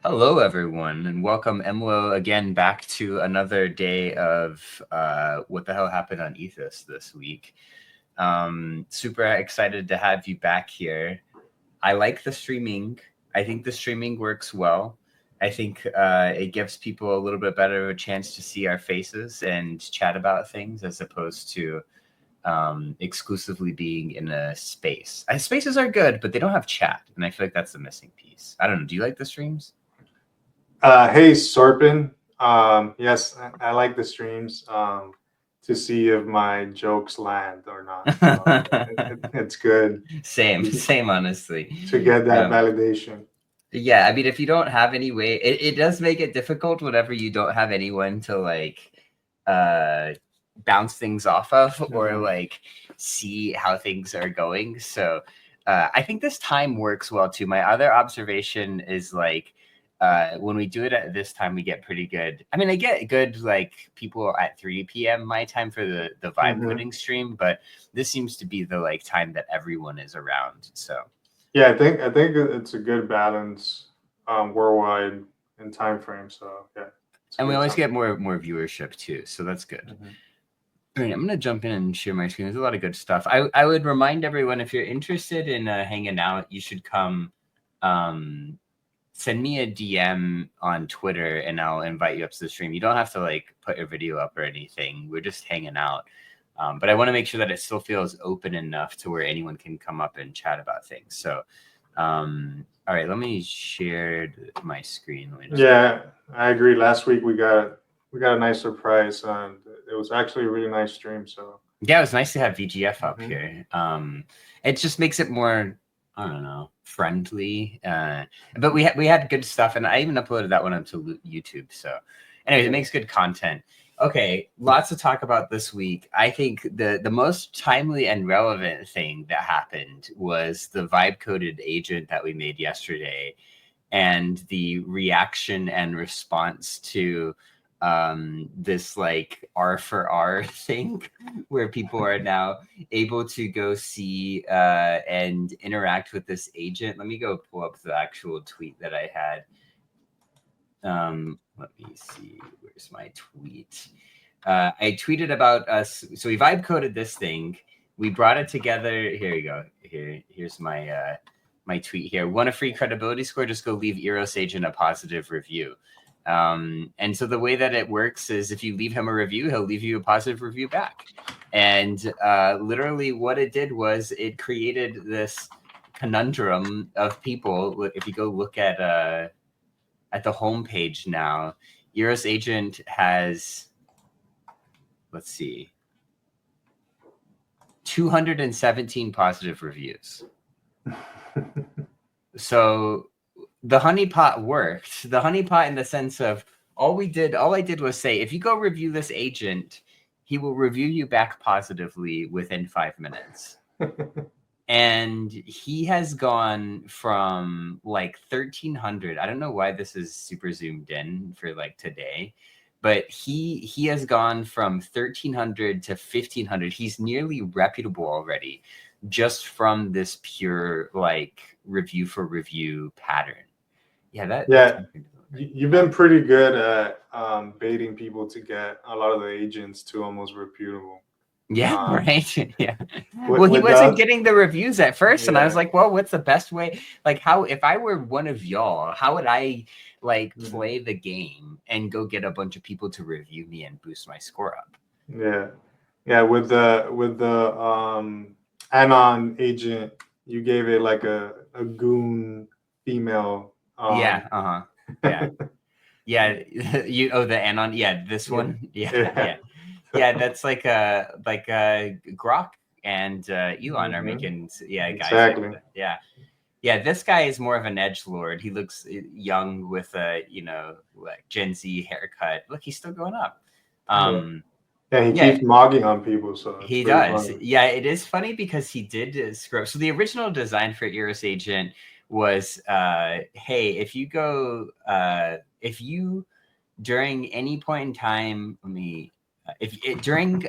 Hello, everyone, and welcome Emlo again back to another day of what the hell happened on Ethos this week. Super excited to have you back here. I like the streaming. I think the streaming works well. I think it gives people a little bit better of a chance to see our faces and chat about things as opposed to exclusively being in a space. Spaces are good, but they don't have chat, and I feel like that's the missing piece. I don't know. Do you like the streams? Hey, Sorpin. Yes, I like the streams to see if my jokes land or not. So it's good Same, honestly. to get that Um, validation. yeah, I mean, if you don't have any way, it does make it difficult whenever you don't have anyone to uh, bounce things off of or Mhm. see how things are going. So I think this time works well too. My other observation is when we do it at this time, we get pretty good. I mean, I get good people at 3 p.m. my time for the vibe Mhm. coding stream, but this seems to be the time that everyone is around. So. Yeah, I think it's a good balance worldwide in time frame. So yeah, it's a And we good always time. get more viewership too, so that's good. Mhm. All right, I'm gonna jump in and share my screen. There's a lot of good stuff. I would remind everyone, if you're interested in hanging out, you should come. Um, Send me a DM on Twitter, and I'll invite you up to the stream. You don't have to put your video up or anything. We're just hanging out. But I want to make sure that it still feels open enough to where anyone can come up and chat about things. So, all right, let me share my screen. Let me just Yeah, I agree. Last week we got a nice surprise, and it was actually a really nice stream. So. Yeah, it was nice to have VGF up Mhm. here. It just makes it more, I don't know, friendly. But we had good stuff, and I even uploaded that one onto YouTube. So, anyways, it Yeah. makes good content. Okay, lots to talk about this week. I think the most timely and relevant thing that happened was the vibe coded agent that we made yesterday, and the reaction and response to this R for R thing, where people are now able to go see and interact with this agent. Let me go pull up the actual tweet that I had. Let me see. Where's my tweet? I tweeted about us. So we vibe coded this thing. We brought it together. Here you go. Here's my tweet here. Want a free credibility score? Just go leave Eros Agent a positive review. And so the way that it works is, if you leave him a review, he'll leave you a positive review back. And literally what it did was it created this conundrum of people. If you go look at the homepage now, Eros Agent has, let's see, 217 positive reviews. So the honeypot worked. The honeypot, in the sense of, all I did was say, if you go review this agent, he will review you back positively within 5 minutes. And he has gone from 1,300. I don't know why this is super zoomed in for today, but he has gone from 1,300 to 1,500. He's nearly reputable already, just from this pure review for review pattern. Yeah, that's Yeah, something to look you've been pretty good at baiting people to get a lot of the agents to almost reputable. Yeah, Um, right. Yeah. with, Well, he with wasn't the getting the reviews at first, and I was yeah, like, "Well, what's the best way? How, if I were one of y'all, how would I mhm, play the game and go get a bunch of people to review me and boost my score up?" yeah, yeah, with the anon agent, you gave it like a goon female. Yeah. Uh huh. Yeah. Yeah. You, oh, the anon. Yeah, this Yeah, one. Yeah. yeah, Yeah. Yeah. That's like Grok and Elon are mhm, making, yeah, guys like exactly. that. Yeah. Yeah, this guy is more of an edge lord. He looks young with a, Gen Z haircut. Look, he's still going up. Yeah, Um, yeah, he yeah, keeps mogging on people, so it's he pretty does. funny. Yeah, it is funny because he did scrub. So the original design for Eros Agent was, hey, if you during any point in time, if it, during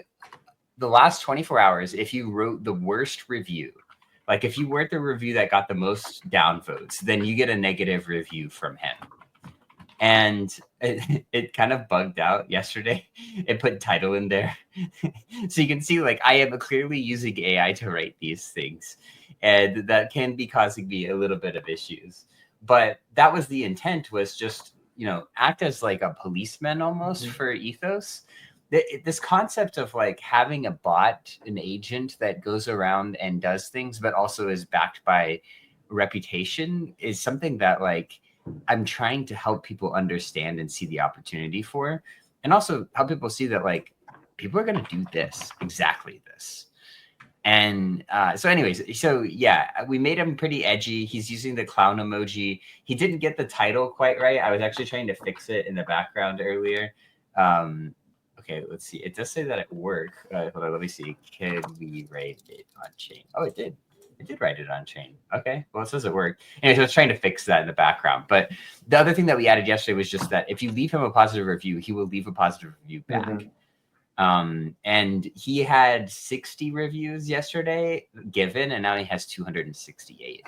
the last 24 hours, if you wrote the worst review, if you wrote the review that got the most downvotes, then you get a negative review from him. and it kind of bugged out yesterday. It put title in there. So you can see, like, I am clearly using AI to write these things, and that can be causing me a little bit of issues. But that was the intent, was just, act as like a policeman almost for Ethos. This concept of like having a bot, an agent that goes around and does things, but also is backed by reputation, is something that, like, I'm trying to help people understand and see the opportunity for, and also help people see that, like, people are going to do this, exactly this. And so anyways, so yeah, we made him pretty edgy. He's using the clown emoji. He didn't get the title quite right. I was actually trying to fix it in the background earlier. Okay, let's see. It does say that at work. Hold on, let me see. Can we write it on chain? Oh, it did. It did write it on chain. Okay, well, it says it worked. Anyway, so I was trying to fix that in the background. But the other thing that we added yesterday was just that if you leave him a positive review, he will leave a positive review back. And he had 60 reviews yesterday given, and now he has 268.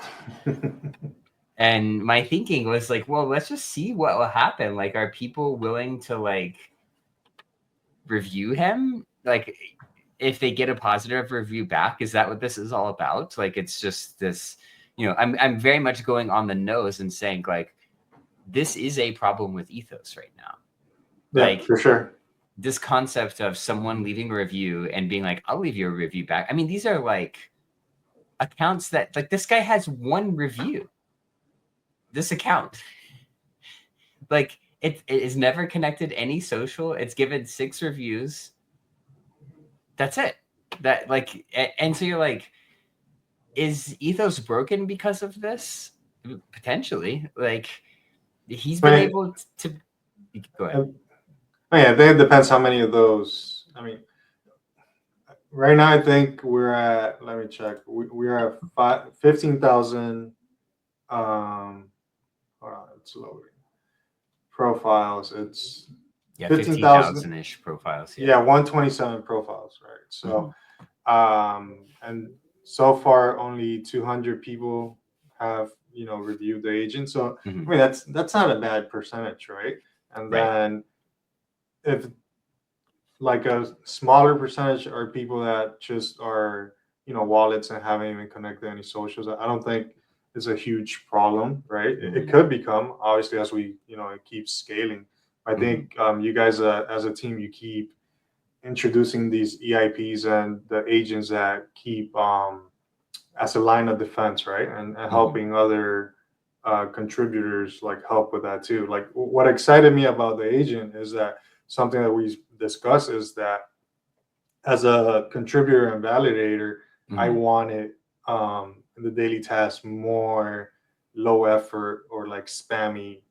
And my thinking was like, well, let's just see what will happen. Like, are people willing to, like, review him? Like, if they get a positive review back, is that what this is all about? Like, it's just this, I'm very much going on the nose and saying, like, this is a problem with Ethos right now. Yeah, like, for sure. This concept of someone leaving a review and being like, I'll leave you a review back. I mean, these are like accounts that, like, this guy has one review. This account, like, it is never connected any social. It's given 6 reviews. That's it. That, like, and so you're like, is Ethos broken because of this? Potentially. Like, he's been able to go ahead. Yeah, I think it depends how many of those. I mean, right now I think we're at. Let me check. We're at 15,000. Hold on, it's loading. Profiles. It's 15,000 ish profiles. Yeah, 127 profiles, right? So, and so far only 200 people have reviewed the agent. So I mean that's not a bad percentage, right? And then if like a smaller percentage are people that just are wallets and haven't even connected any socials, I don't think it's a huge problem, right? It could become, obviously, as we it keeps scaling. I think you guys as a team, you keep introducing these EIPs and the agents that keep as a line of defense, right? And helping other contributors like help with that too. Like, what excited me about the agent is that something that we discussed is that as a contributor and validator, I wanted in the daily task more low effort or like spammy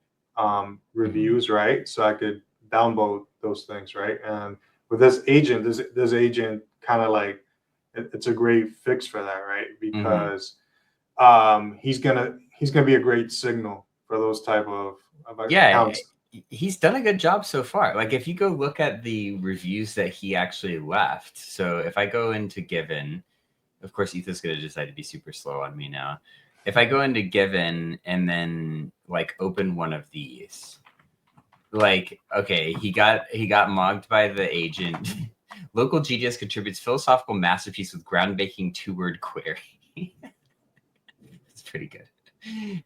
reviews, right? So I could downvote those things, right? And with this agent, this agent kind of like it's a great fix for that, right? Because he's gonna be a great signal for those type of accounts. He's done a good job so far. Like, if you go look at the reviews that he actually left, so if I go into Given, of course, Ethos is going to decide to be super slow on me now. If I go into Given and then like open one of these, like, okay, he got mogged by the agent. Local GDS contributes philosophical masterpiece with groundbreaking 2-word query. It's pretty good.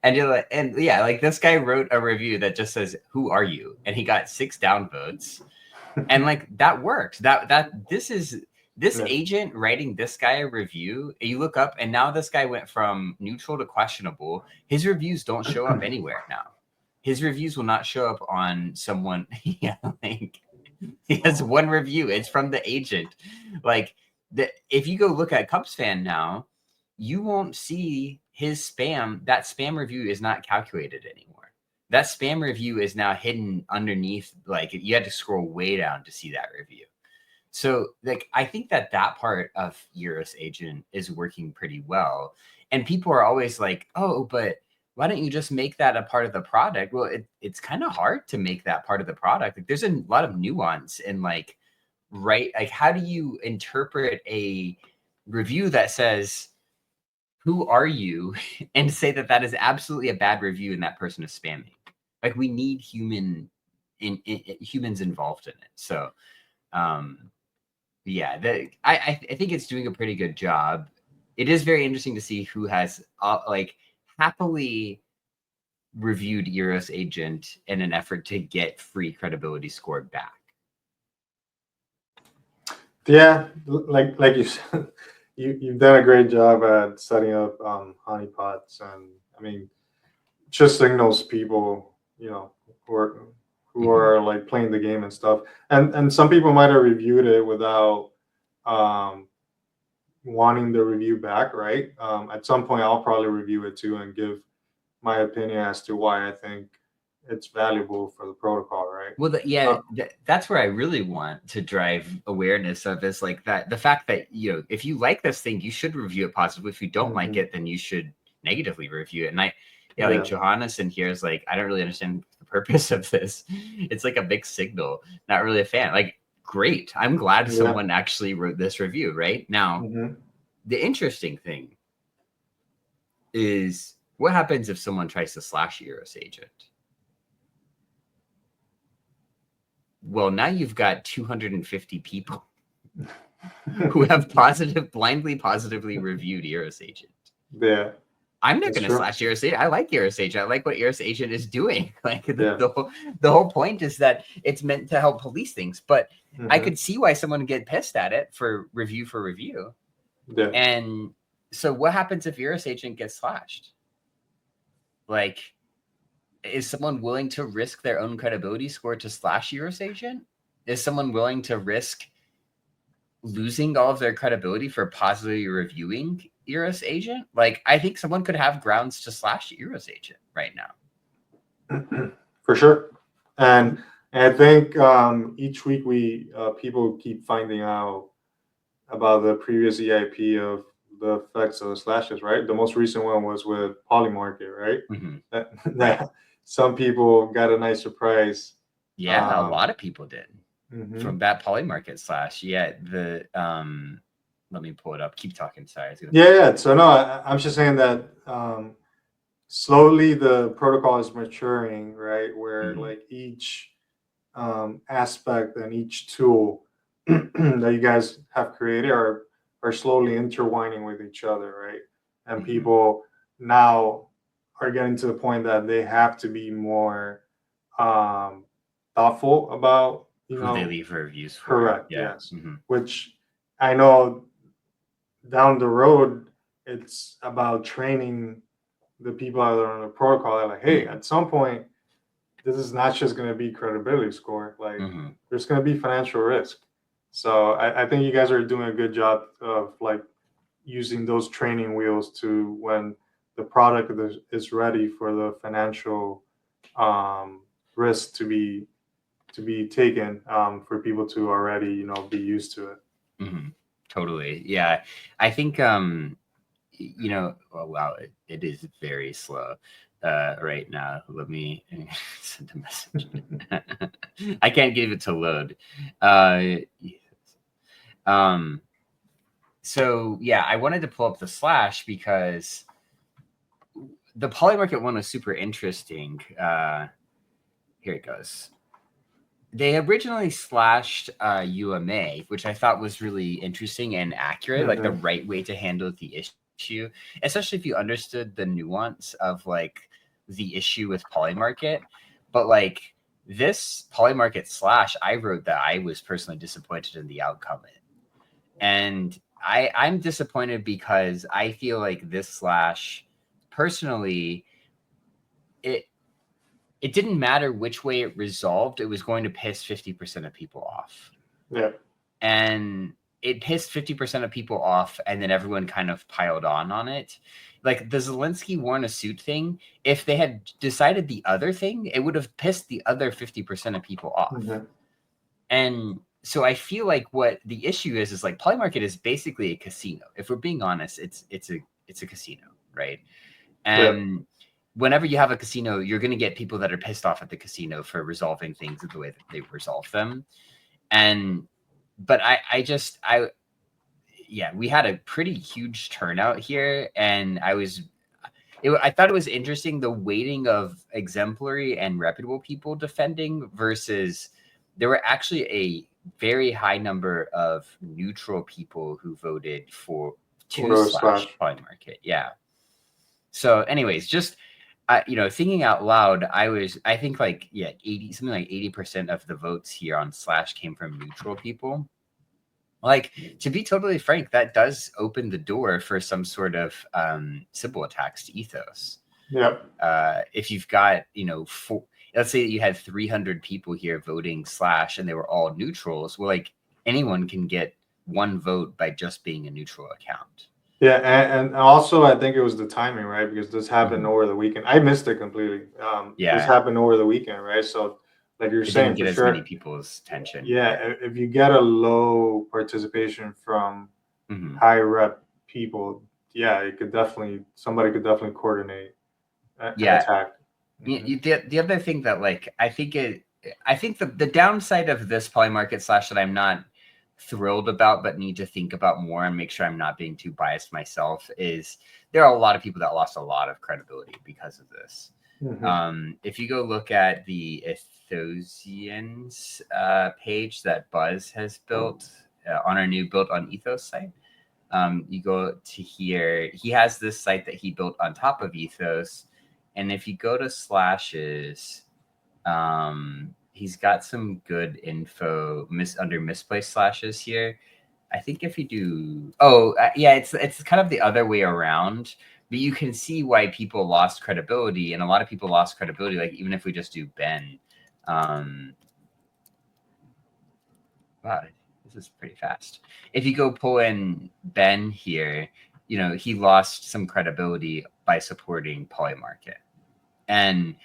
And you're like, and yeah, like, this guy wrote a review that just says, "Who are you?" And he got 6 downvotes. And like, that worked. This agent writing this guy a review, you look up and now this guy went from neutral to questionable. His reviews don't show up anywhere now. His reviews will not show up on someone. Yeah, like, he has one review. It's from the agent. Like, if you go look at Cubs Fan now, you won't see his spam. That spam review is not calculated anymore. That spam review is now hidden underneath. Like, you had to scroll way down to see that review. So, like, I think that part of Euros Agent is working pretty well. And people are always like, oh, but why don't you just make that a part of the product? Well, it's kind of hard to make that part of the product. Like, there's a lot of nuance in, like, right? Like, how do you interpret a review that says, "Who are you?" and say that is absolutely a bad review and that person is spamming? Like we need humans involved in it. So yeah, I think it's doing a pretty good job. It is very interesting to see who has like happily reviewed Eros Agent in an effort to get free credibility score back. Yeah, like you said, you've done a great job at setting up honeypots, and I mean, just signals people, you know, who are like playing the game and stuff. And some people might have reviewed it without wanting the review back, right? At some point, I'll probably review it too and give my opinion as to why I think it's valuable for the protocol, right? Well, that's where I really want to drive awareness of is like that the fact that, you know, if you like this thing, you should review it positively. If you don't like it, then you should negatively review it. And like Johannes in here is like, I don't really understand the purpose of this. It's like a mixed signal. Not really a fan. Like, great. I'm glad someone actually wrote this review right now. The interesting thing is what happens if someone tries to slash Eros Agent? Well, now you've got 250 people who have blindly positively reviewed Eros Agent. Yeah. I'm not going to slash Eros Agent. I like Eros Agent. I like what Eros Agent is doing. Like the whole point is that it's meant to help police things. But I could see why someone would get pissed at it for review. Yeah. And so what happens if Eros Agent gets slashed? Like, is someone willing to risk their own credibility score to slash Eros Agent? Is someone willing to risk losing all of their credibility for positively reviewing Eros Agent? Like, I think someone could have grounds to slash Eros Agent right now. For sure. And I think each week people keep finding out about the previous EIP of the effects of the slashes, right? The most recent one was with polymarket, right? That some people got a nice surprise. Yeah, a lot of people did from that polymarket slash. Yeah, let me pull it up. Keep talking. Sorry. Yeah. So no, I'm just saying that slowly the protocol is maturing, right? Where like each aspect and each tool that you guys have created are slowly intertwining with each other, right? And people now are getting to the point that they have to be more thoughtful about who they leave reviews for. Correct. Yes. Which I know down the road it's about training the people that are on the protocol. They're like, hey, at some point, this is not just going to be credibility score. Like, there's going to be financial risk. So I think you guys are doing a good job of like using those training wheels to when the product is ready for the financial risk to be taken for people to already be used to it. Totally. Yeah, I think oh, wow, it is very slow right now. Let me send a message. I can't get it to load. So yeah, I wanted to pull up the slash because the polymarket one was super interesting. Here it goes. They originally slashed UMA, which I thought was really interesting and accurate, like the right way to handle the issue, especially if you understood the nuance of like the issue with polymarket. But like this polymarket slash, I wrote that I was personally disappointed in the outcome. And I'm disappointed because I feel like this slash, personally, it didn't matter which way it resolved. It was going to piss 50% of people off. Yeah. And it pissed 50% of people off, and then everyone kind of piled on it. Like the Zelensky worn a suit thing, if they had decided the other thing, it would have pissed the other 50% of people off. And so I feel like what the issue is like polymarket is basically a casino. If we're being honest, it's a casino, right? And whenever you have a casino, you're going to get people that are pissed off at the casino for resolving things the way that they resolve them. But we had a pretty huge turnout here, and I thought it was interesting the weighting of exemplary and reputable people defending versus there were actually a very high number of neutral people who voted for // polymarket. Yeah. So, anyways, just thinking out loud, I think like 80 something like 80% of the votes here on / came from neutral people. Like, to be totally frank, that does open the door for some sort of symbol attacks to Ethos. Yep. If you've got, let's say that you had 300 people here voting / and they were all neutrals, well, like anyone can get one vote by just being a neutral account. Yeah, and also I think it was the timing, right? Because this happened over the weekend. I missed it completely. This happened over the weekend, right? So, like you're saying, didn't get as many people's attention. Yeah, if you get a low participation from high rep people, yeah, somebody could definitely coordinate an attack. The other thing that like I think the downside of this polymarket / that I'm not thrilled about but need to think about more and make sure I'm not being too biased myself is there are a lot of people that lost a lot of credibility because of this. If you go look at the Ethosians page that Buzz has built on our new Built on Ethos site, you go to here, he has this site that he built on top of Ethos, and if you go to slashes, he's got some good info under misplaced slashes here. I think if you do, it's kind of the other way around, but you can see why people lost credibility, and a lot of people lost credibility. Like even if we just do Ben, wow, this is pretty fast. If you go pull in Ben here, he lost some credibility by supporting polymarket. And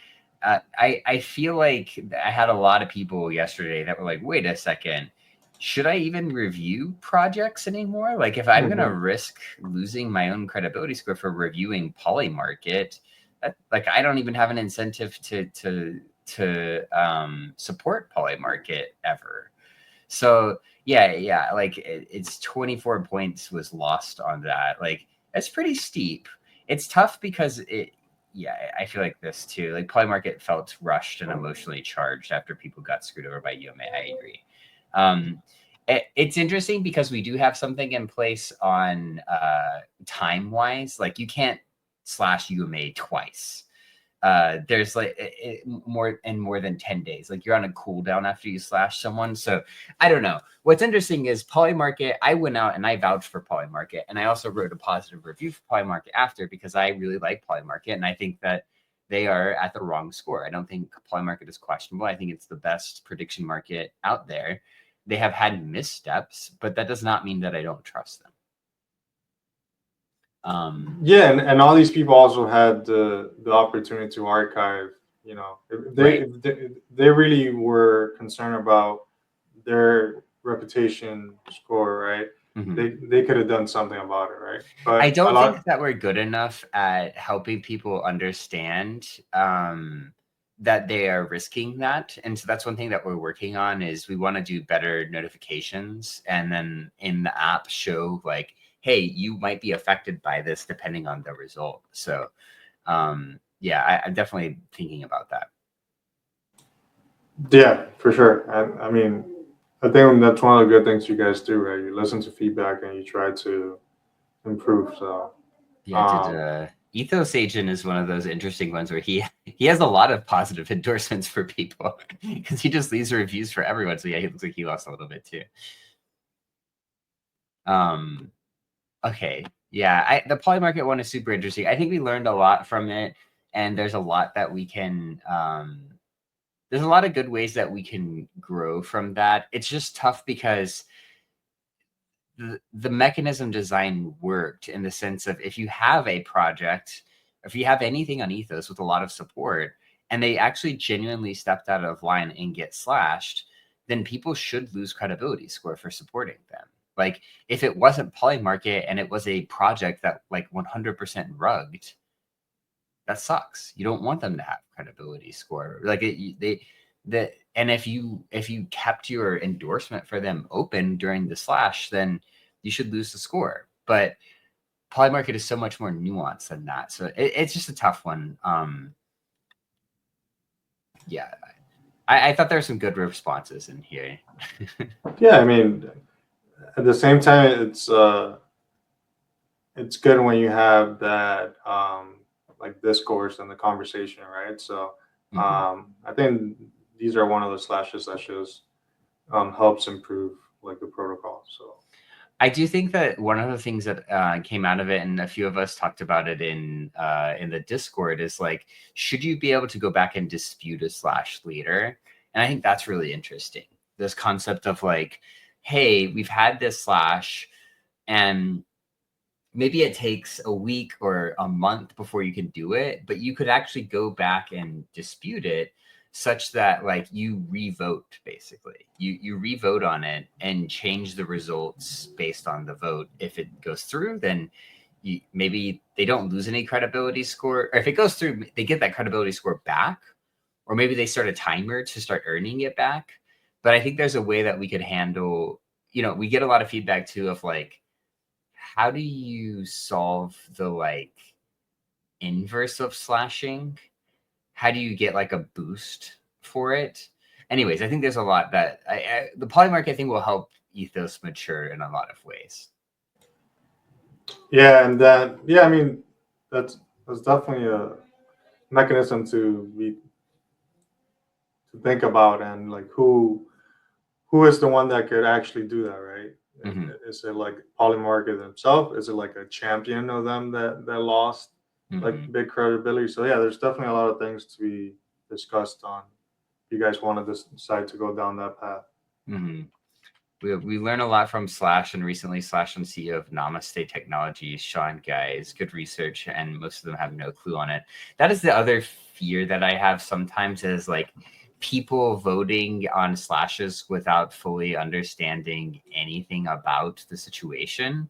I feel like I had a lot of people yesterday that were like, wait a second, should I even review projects anymore? Like if I'm going to risk losing my own credibility score for reviewing polymarket, like I don't even have an incentive to support polymarket ever. So yeah, like it's 24 points was lost on that. Like that's pretty steep. It's tough because I feel like this too. Like polymarket felt rushed and emotionally charged after people got screwed over by UMA. I agree. It's interesting because we do have something in place on time wise. Like you can't / UMA twice. There's like more than 10 days. Like you're on a cooldown after you / someone. So I don't know. What's interesting is polymarket. I went out and I vouched for polymarket, and I also wrote a positive review for polymarket after because I really like polymarket, and I think that they are at the wrong score. I don't think polymarket is questionable. I think it's the best prediction market out there. They have had missteps, but that does not mean that I don't trust them. And all these people also had the opportunity to archive. They really were concerned about their reputation score, right? They could have done something about it, right? But I don't think that we're good enough at helping people understand that they are risking that. And so that's one thing that we're working on is we want to do better notifications and then in the app show like, hey, you might be affected by this depending on the result. So I'm definitely thinking about that. Yeah, for sure. I mean, I think that's one of the good things you guys do, right? You listen to feedback and you try to improve. So Ethos Agent is one of those interesting ones where he has a lot of positive endorsements for people because he just leaves reviews for everyone. So he looks like he lost a little bit too. Okay. Yeah, the polymarket one is super interesting. I think we learned a lot from it, and there's a lot that we can there's a lot of good ways that we can grow from that. It's just tough because the mechanism design worked in the sense of if you have a project, if you have anything on Ethos with a lot of support, and they actually genuinely stepped out of line and get slashed, then people should lose credibility score for supporting them. Like if it wasn't polymarket and it was a project that like 100% rugged, that sucks. You don't want them to have credibility score. Like and if you kept your endorsement for them open during the /, then you should lose the score. But polymarket is so much more nuanced than that. So it's just a tough one. Yeah, I thought there were some good responses in here. Yeah, I mean, at the same time, it's good when you have that like discourse and the conversation, right? So I think these are one of the slashes that just helps improve like the protocol. So I do think that one of the things that came out of it, and a few of us talked about it in the Discord, is like, should you be able to go back and dispute a slash later? And I think that's really interesting. This concept of like, hey, we've had this slash, and maybe it takes a week or a month before you can do it, but you could actually go back and dispute it such that like you revote, basically you revote on it and change the results based on the vote. If it goes through, then maybe they don't lose any credibility score, or if it goes through, they get that credibility score back, or maybe they start a timer to start earning it back. But I think there's a way that we could handle, we get a lot of feedback too of like, how do you solve the like inverse of slashing? How do you get like a boost for it? Anyways, I think there's a lot that the polymarket, I think, will help Ethos mature in a lot of ways. yeah, and then I mean that's definitely a mechanism to think about, and like who is the one that could actually do that, right? Is it like polymarket himself? Is it like a champion of them that lost like big credibility? So yeah, there's definitely a lot of things to be discussed on. If you guys want to decide to go down that path. We learn a lot from Slash, and recently Slash and CEO of Namaste Technologies, Sean Guys, good research, and most of them have no clue on it. That is the other fear that I have sometimes, is like people voting on slashes without fully understanding anything about the situation.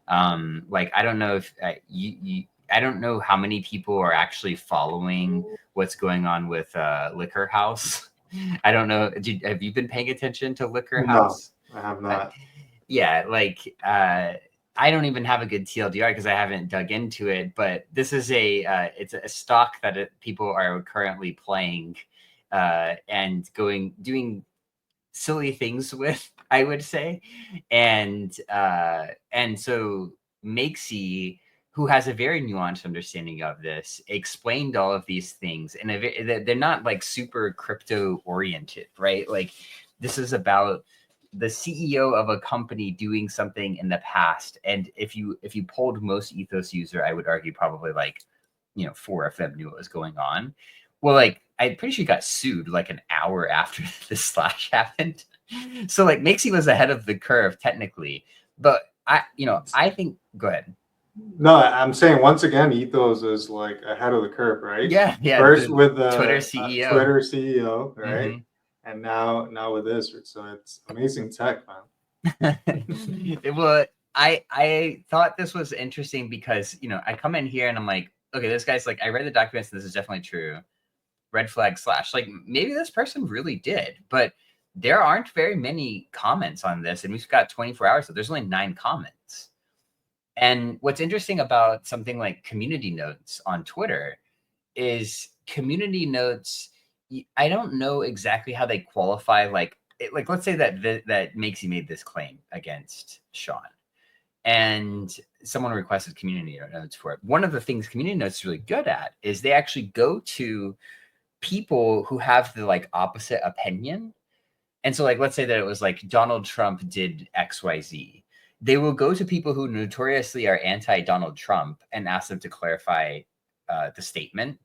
Like, I don't know if I don't know how many people are actually following what's going on with Liquor House. I don't know. Have you been paying attention to Liquor House? No, I have not. Yeah, like I don't even have a good TLDR because I haven't dug into it. But this is it's a stock that people are currently playing and doing silly things with, I would say, and so Makesy, who has a very nuanced understanding of this, explained all of these things, and they're not like super crypto oriented, right? Like, this is about the CEO of a company doing something in the past, and if you polled most Ethos user, I would argue probably like 4 of them knew what was going on. Well, like, I'm pretty sure he got sued like an hour after this slash happened. So like Makesy was ahead of the curve technically, but I think, go ahead. No, I'm saying once again, Ethos is like ahead of the curve, right? Yeah. First with the Twitter CEO, Twitter CEO, right? And now with this, so it's amazing tech, man. Well, I thought this was interesting because I come in here and I'm like, okay, this guy's like, I read the documents and this is definitely true. Red flag slash, like, maybe this person really did, but there aren't very many comments on this, and we've got 24 hours, so there's only 9 comments. And what's interesting about something like community notes on Twitter is community notes, I don't know exactly how they qualify. Like let's say that Makesy made this claim against Sean, and someone requested community notes for it. One of the things community notes is really good at is they actually go to people who have the like opposite opinion. And so, like, let's say that it was like Donald Trump did XYZ. They will go to people who notoriously are anti-Donald Trump and ask them to clarify the statement.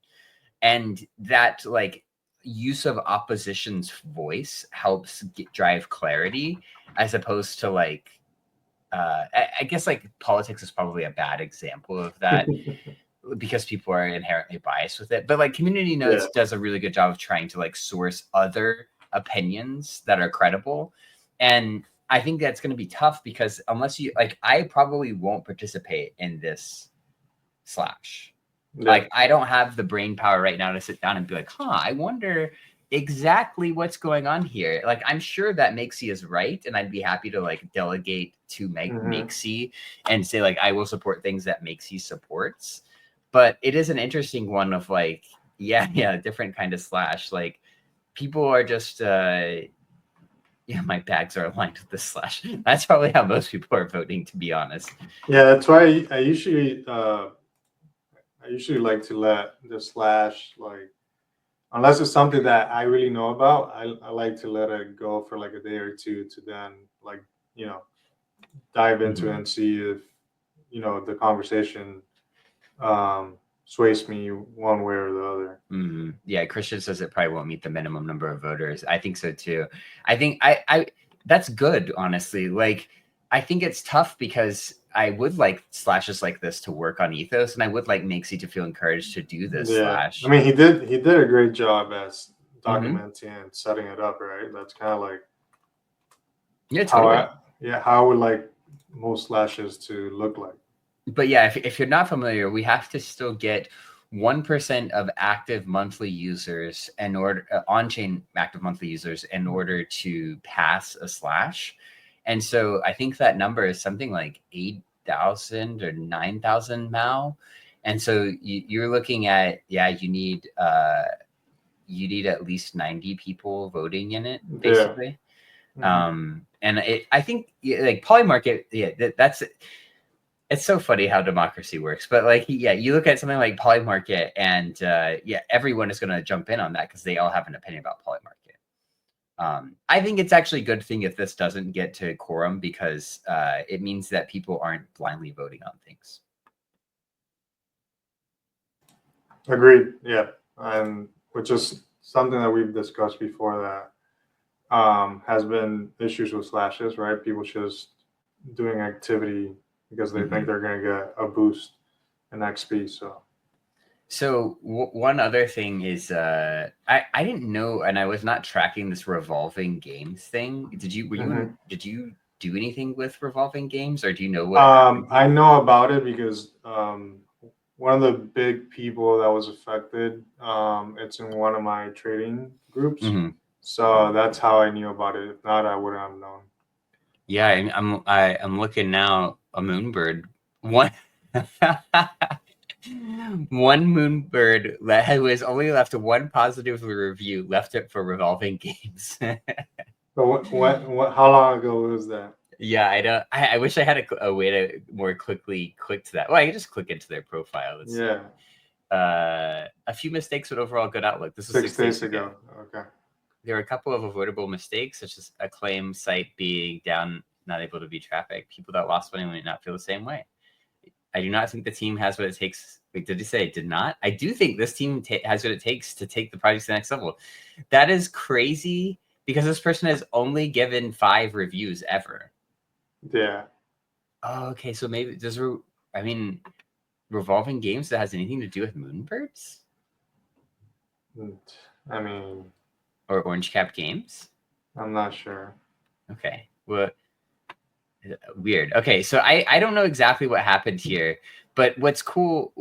And that like use of opposition's voice helps drive clarity, as opposed to like I guess like politics is probably a bad example of that. Because people are inherently biased with it. But like community notes does a really good job of trying to like source other opinions that are credible. And I think that's going to be tough because unless you like, I probably won't participate in this slash. Like, I don't have the brain power right now to sit down and be like, I wonder exactly what's going on here. Like, I'm sure that Makesy is right, and I'd be happy to like delegate to Makesy and say like I will support things that Makesy supports. But it is an interesting one of like, yeah, different kind of slash. Like, people are just yeah, my bags are aligned with the slash. That's probably how most people are voting, to be honest. Yeah, that's why I usually like to let the slash, like, unless it's something that I really know about, I like to let it go for like a day or two to then like, you know, dive into it and see if, you know, the conversation sways me one way or the other. Yeah, Christian says it probably won't meet the minimum number of voters. I think so too. I think I that's good, honestly. Like, I think it's tough because I would like slashes like this to work on Ethos, and I would like Makesy to feel encouraged to do this slash. I mean, he did a great job as documenting and setting it up, right? That's kind of like totally. how I would like most slashes to look like. But yeah, if you're not familiar, we have to still get 1% of active monthly users in order on-chain active monthly users in order to pass a slash. And so I think that number is something like 8,000 or 9,000 MAU. And so you're looking at, you need at least 90 people voting in it, basically. And I think like polymarket, that's it's so funny how democracy works. But like, you look at something like polymarket, and everyone is going to jump in on that because they all have an opinion about polymarket. I think it's actually a good thing if this doesn't get to quorum, because it means that people aren't blindly voting on things. Agreed. Yeah, and which is something that we've discussed before, that has been issues with slashes, right? People just doing activity because they think they're going to get a boost in XP. So one other thing is, I didn't know, and I was not tracking this revolving games thing. Did you do anything with revolving games, or do you know what? I know about it because one of the big people that was affected, it's in one of my trading groups. So that's how I knew about it. If not, I wouldn't have known. Yeah, I'm looking now. A moonbird, one moonbird who has only left one positive review, left it for revolving games. But how long ago was that? Yeah, I don't. I wish I had a way to more quickly click to that. Well, I can just click into their profile. A few mistakes, but overall good outlook. This was 6 days ago. Okay. There were a couple of avoidable mistakes, such as a claim site being down, not able to view traffic. People that lost money might not feel the same way. I do not think the team has what it takes. Wait, did he say did not? I do think this team has what it takes to take the project to the next level. That is crazy, because this person has only given 5 reviews ever. Yeah. Oh, okay. So maybe revolving games that has anything to do with moonbirds? I mean, or orange cap games? I'm not sure. Okay. Well, weird. Okay, so I don't know exactly what happened here, but what's cool,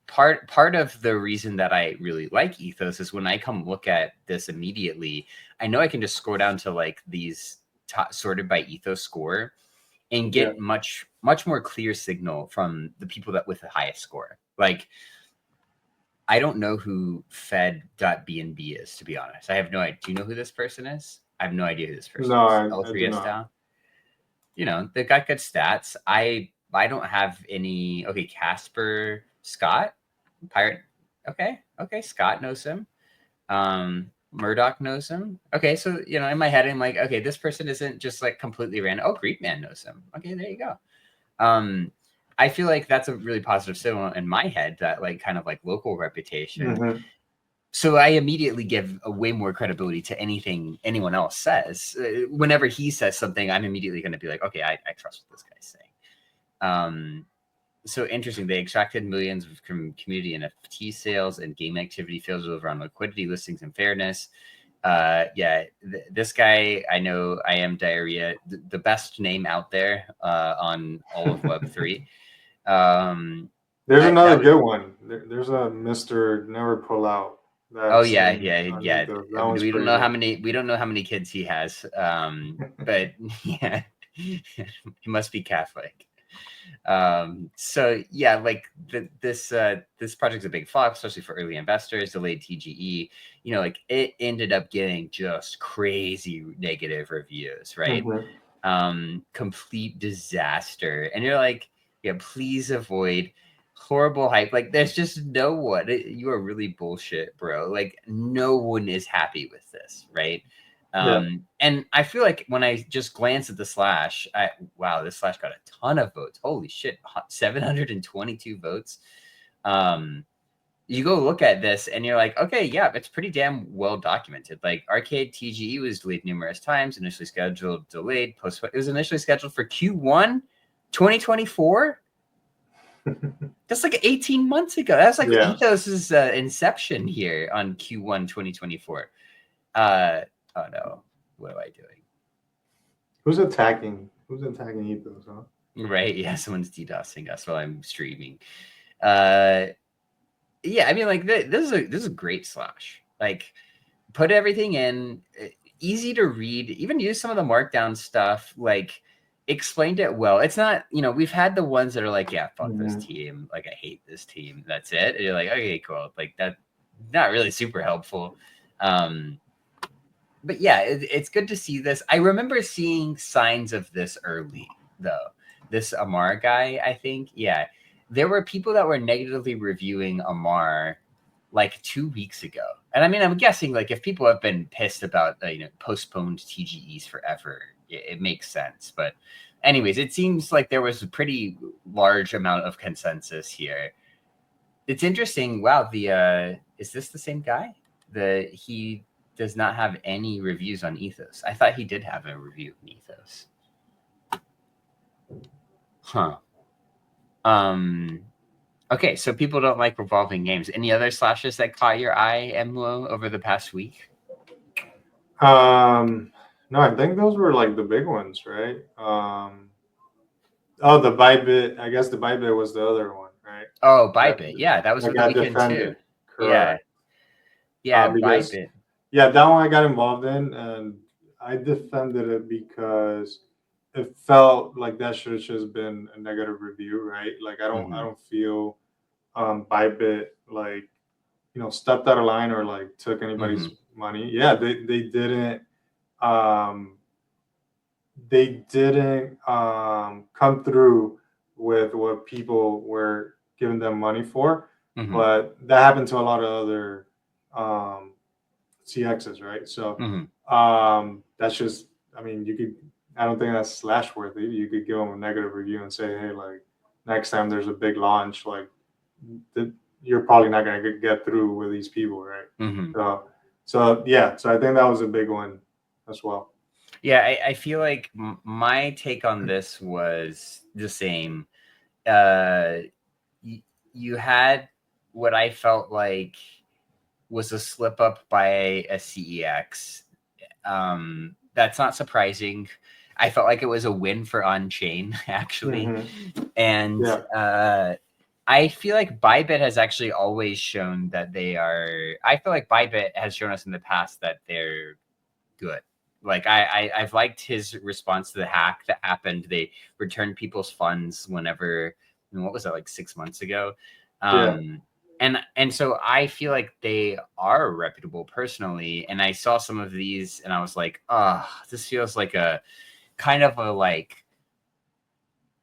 part of the reason that I really like Ethos is when I come look at this immediately, I know I can just scroll down to like these sorted by Ethos score and get much more clear signal from the people that with the highest score. Like, I don't know who fed.bnb is, to be honest. I have no idea. Do you know who this person is? I have no idea who this person is. I do not. They've got good stats. I don't have any. Okay, Casper Scott, Pirate. Okay, Scott knows him. Murdoch knows him. Okay, so in my head I'm like, okay, this person isn't just like completely random. Oh, Greekman knows him. Okay, there you go. I feel like that's a really positive signal in my head, that like kind of like local reputation. So I immediately give a way more credibility to anything anyone else says. Whenever he says something, I'm immediately going to be like, okay, I trust what this guy's saying. So interesting. They extracted millions from community NFT sales and game activity, fails to deliver on liquidity, listings, and fairness. This guy, I know, I am diarrhea, the best name out there on all of Web3. There's another good one. There's a Mr. Never Pull Out. Oh That's yeah, in yeah, on yeah. Ethos. That one's We don't pretty know how good. many kids he has. But yeah, he must be Catholic. So yeah, like this project's a big flop, especially for early investors. Delayed TGE, you know, like it ended up getting just crazy negative reviews, right? Complete disaster. And you're like, yeah, please avoid horrible hype. Like, there's just no one. You are really bullshit, bro. Like, no one is happy with this, right? Yeah. And I feel like when I just glance at the slash, wow, this slash got a ton of votes. Holy shit, 722 votes. You go look at this and you're like, okay, yeah, it's pretty damn well documented. Like Arcade TGE was delayed numerous times, initially scheduled, delayed, postponed. It was initially scheduled for Q1 2024. That's like 18 months ago. That's like Ethos's inception here on Q1 2024. Oh no, what am I doing? Who's attacking Ethos, huh? Right, yeah, someone's DDoSing us while I'm streaming. Yeah, I mean, like this is a great slash. Like, put everything in, easy to read. Even use some of the markdown stuff. Like, explained it well. It's not, you know, we've had the ones that are like, yeah, fuck this team. Like, I hate this team. That's it. And you're like, okay, cool. Like that, not really super helpful. But yeah, it's good to see this. I remember seeing signs of this early though. This Amar guy, I think, yeah. There were people that were negatively reviewing Amar like 2 weeks ago. And I mean, I'm guessing like if people have been pissed about postponed TGEs forever, it makes sense. But anyways, it seems like there was a pretty large amount of consensus here. It's interesting. Wow, is this the same guy? He does not have any reviews on Ethos. I thought he did have a review on Ethos. Huh. Okay, so people don't like revolving games. Any other slashes that caught your eye, Emlo, over the past week? No, I think those were like the big ones, right? Oh, the Bybit. I guess the Bybit was the other one, right? Oh, Bybit. Yeah, that was over the weekend defended. too. Correct. Yeah, because Bybit. that one I got involved in, and I defended it because it felt like that should have just been a negative review, right? Like I don't feel Bybit like stepped out of line or like took anybody's money. Yeah, they didn't come through with what people were giving them money for. But that happened to a lot of other CXs, right? So that's just, I mean, I don't think that's slash worthy. You could give them a negative review and say, hey, like next time there's a big launch, like you're probably not going to get through with these people, right? So yeah, so I think that was a big one as well. Yeah, I feel like my take on this was the same. You had what I felt like was a slip up by a CEX. That's not surprising. I felt like it was a win for on-chain, actually. And I feel like Bybit has actually always shown that they are... I feel like Bybit has shown us in the past that they're good. Like, I've liked his response to the hack that happened. They returned people's funds whenever... what was that, like 6 months ago? And so I feel like they are reputable personally. And I saw some of these and I was like, this feels like a kind of a like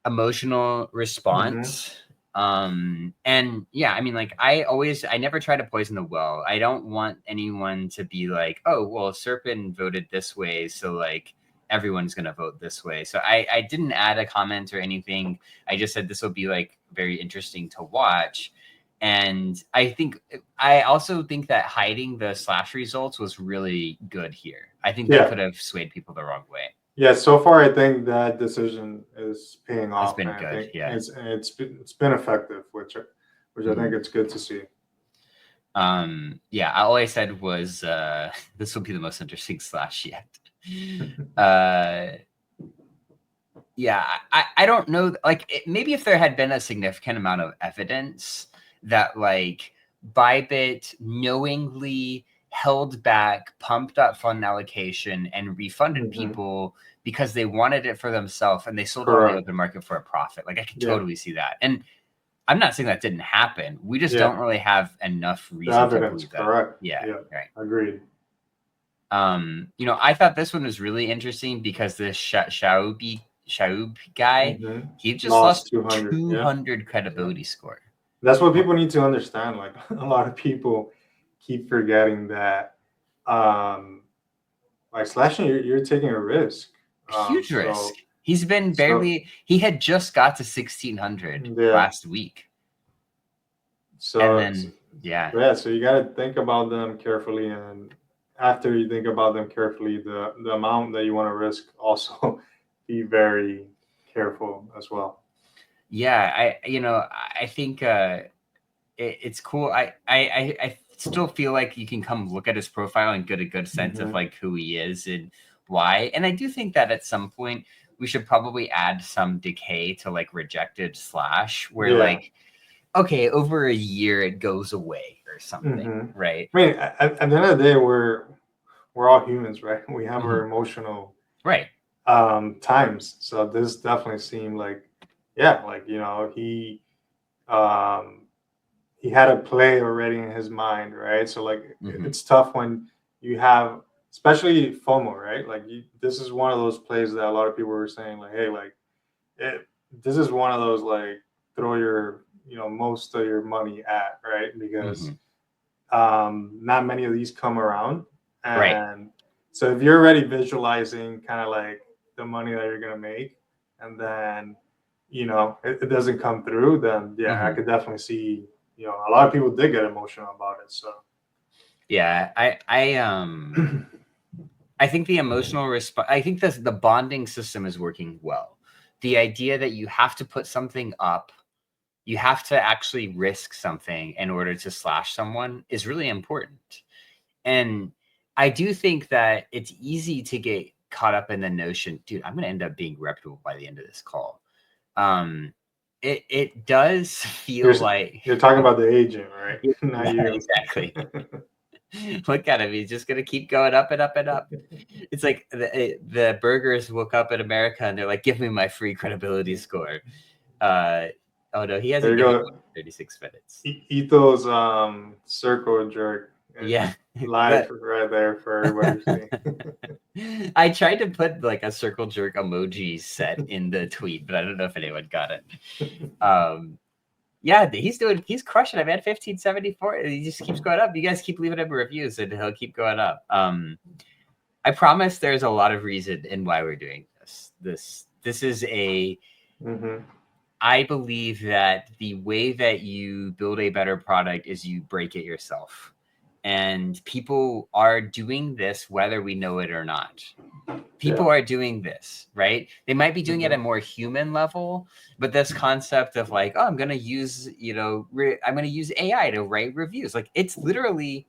emotional response. And yeah, I mean, like I never try to poison the well. I don't want anyone to be like, oh, well, Serpent voted this way, so like everyone's gonna vote this way. So I didn't add a comment or anything. I just said this will be like very interesting to watch. And I also think that hiding the slash results was really good here. I think they could have swayed people the wrong way. Yeah, so far I think that decision is paying off. It's been good. I think yeah, it's been effective, which I think it's good to see. Yeah, all I said was this will be the most interesting slash yet. Yeah, I don't know. Like maybe if there had been a significant amount of evidence that like Bybit knowingly held back, pumped up fund allocation, and refunded people because they wanted it for themselves, and they sold it on the open market for a profit. Like I can totally see that. And I'm not saying that didn't happen. We just don't really have enough reason to believe that. Correct. Yeah. Right. Agreed. You know, I thought this one was really interesting because this Shaub guy, he just lost 200 credibility score. That's what people need to understand. Like a lot of people keep forgetting that, like slashing, you're taking a risk. Huge risk. He's been barely. He had just got to 1,600 last week. So and then so you got to think about them carefully, and after you think about them carefully, the amount that you want to risk also be very careful as well. Yeah, I think it's cool. I still feel like you can come look at his profile and get a good sense of like who he is and why. And I do think that at some point we should probably add some decay to like rejected slash, where like, okay, over a year it goes away or something, right? I mean, at the end of the day, we're all humans, right? We have our emotional times. So this definitely seemed like, like, you know, he had a play already in his mind, right? So like it's tough when you have, especially FOMO, right? Like this is one of those plays that a lot of people were saying like, hey, like this is one of those like throw your, you know, most of your money at, right? Because not many of these come around. And so if you're already visualizing kind of like the money that you're going to make, and then, you know, it doesn't come through, then I could definitely see, you know, a lot of people did get emotional about it. So I think the emotional response, I think the bonding system is working well. The idea that you have to put something up, you have to actually risk something in order to slash someone is really important. And I do think that it's easy to get caught up in the notion, dude, I'm going to end up being reputable by the end of this call. It does feel like you're talking about the agent, right? Not you. Exactly. Look at him. He's just going to keep going up and up and up. It's like the burgers woke up in America and they're like, give me my free credibility score. Oh no, he hasn't given 36 minutes. Ethos circle jerk. Live right there for everybody to see. I tried to put like a circle jerk emoji set in the tweet, but I don't know if anyone got it. Yeah, he's crushing. I've had 1574. He just keeps going up. You guys keep leaving him reviews and he'll keep going up. I promise there's a lot of reason in why we're doing this. This is a I believe that the way that you build a better product is you break it yourself. And people are doing this whether we know it or not. People are doing this, right? They might be doing it at a more human level, but this concept of like, oh, I'm going to use, you know, I'm going to use AI to write reviews. Like it's literally,